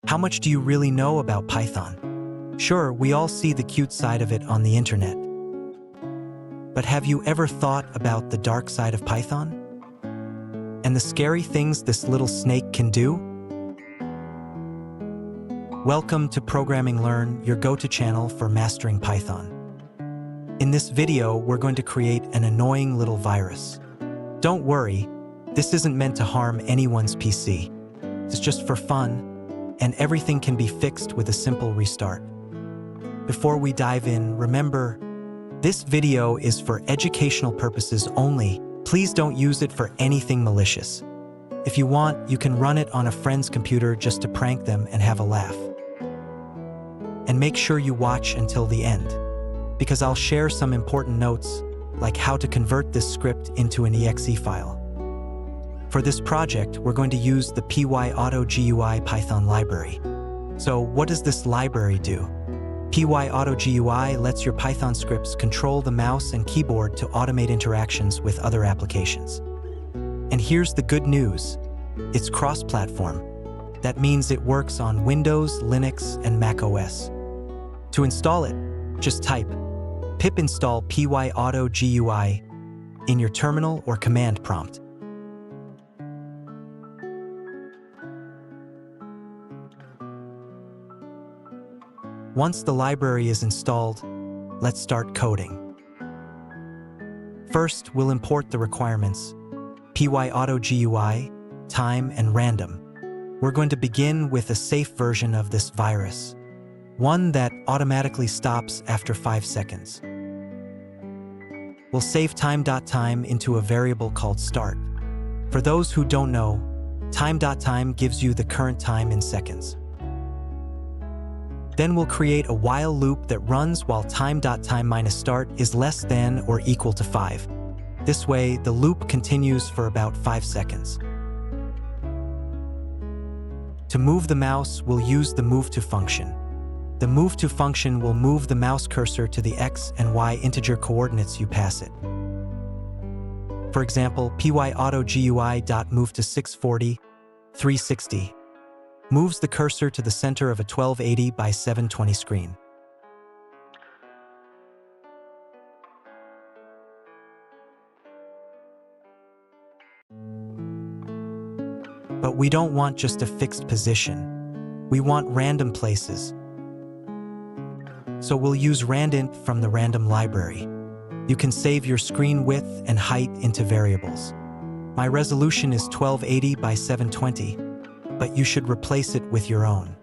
How much do you really know about Python? Sure, we all see the cute side of it on the internet. But have you ever thought about the dark side of Python? And the scary things this little snake can do? Welcome to ProgrammingLearn, your go-to channel for mastering Python. In this video, we're going to create an annoying little virus. Don't worry, this isn't meant to harm anyone's PC. It's just for fun, and everything can be fixed with a simple restart. Before we dive in, remember, this video is for educational purposes only. Please don't use it for anything malicious. If you want, you can run it on a friend's computer just to prank them and have a laugh. And make sure you watch until the end, because I'll share some important notes, like how to convert this script into an exe file. For this project, we're going to use the PyAutoGUI Python library. So what does this library do? PyAutoGUI lets your Python scripts control the mouse and keyboard to automate interactions with other applications. And here's the good news. It's cross-platform. That means it works on Windows, Linux, and Mac OS. To install it, just type pip install PyAutoGUI in your terminal or command prompt. Once the library is installed, let's start coding. First, we'll import the requirements: PyAutoGUI, time, and random. We're going to begin with a safe version of this virus, one that automatically stops after 5 seconds. We'll save time.time into a variable called start. For those who don't know, time.time gives you the current time in seconds. Then we'll create a while loop that runs while time.time minus start is less than or equal to 5. This way, the loop continues for about 5 seconds. To move the mouse, we'll use the moveTo function. The moveTo function will move the mouse cursor to the x and y integer coordinates you pass it. For example, PyAutoGUI.moveTo 640, 360 moves the cursor to the center of a 1280 by 720 screen. But we don't want just a fixed position. We want random places. So we'll use randint from the random library. You can save your screen width and height into variables. My resolution is 1280 by 720, but you should replace it with your own.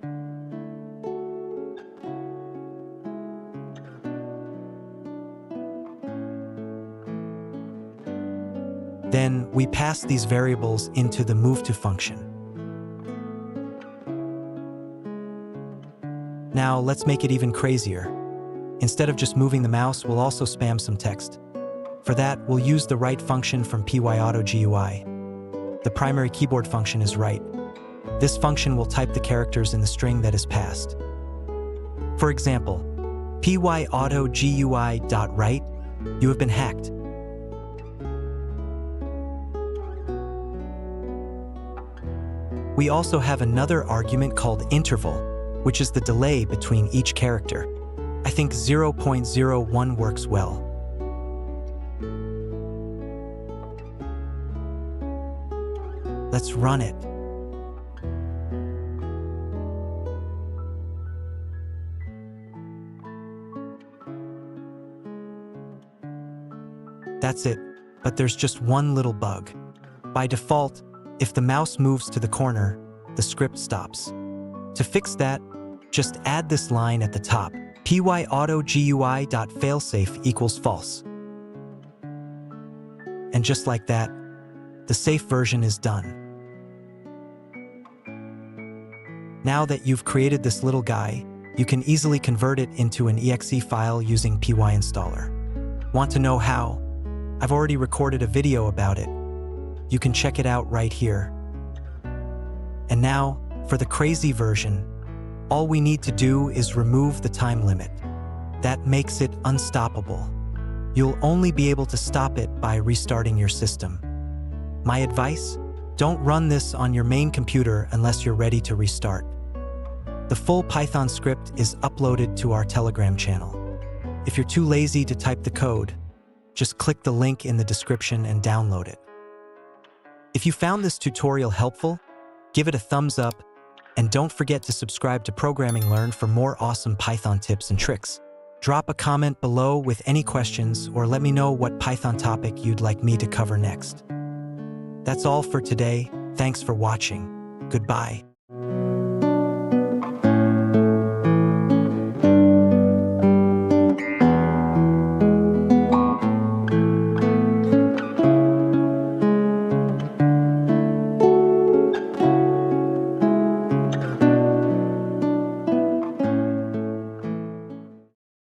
Then we pass these variables into the moveTo function. Now let's make it even crazier. Instead of just moving the mouse, we'll also spam some text. For that, we'll use the write function from PyAutoGUI. The primary keyboard function is write. This function will type the characters in the string that is passed. For example, PyAutoGUI.write, you have been hacked. We also have another argument called interval, which is the delay between each character. I think 0.01 works well. Let's run it. That's it, but there's just one little bug. By default, if the mouse moves to the corner, the script stops. To fix that, just add this line at the top: PyAutoGUI.FAILSAFE equals false. And just like that, the safe version is done. Now that you've created this little guy, you can easily convert it into an exe file using PyInstaller. Want to know how? I've already recorded a video about it. You can check it out right here. And now, for the crazy version, all we need to do is remove the time limit. That makes it unstoppable. You'll only be able to stop it by restarting your system. My advice? Don't run this on your main computer unless you're ready to restart. The full Python script is uploaded to our Telegram channel. If you're too lazy to type the code, just click the link in the description and download it. If you found this tutorial helpful, give it a thumbs up, and don't forget to subscribe to Programming Learn for more awesome Python tips and tricks. Drop a comment below with any questions or let me know what Python topic you'd like me to cover next. That's all for today. Thanks for watching. Goodbye.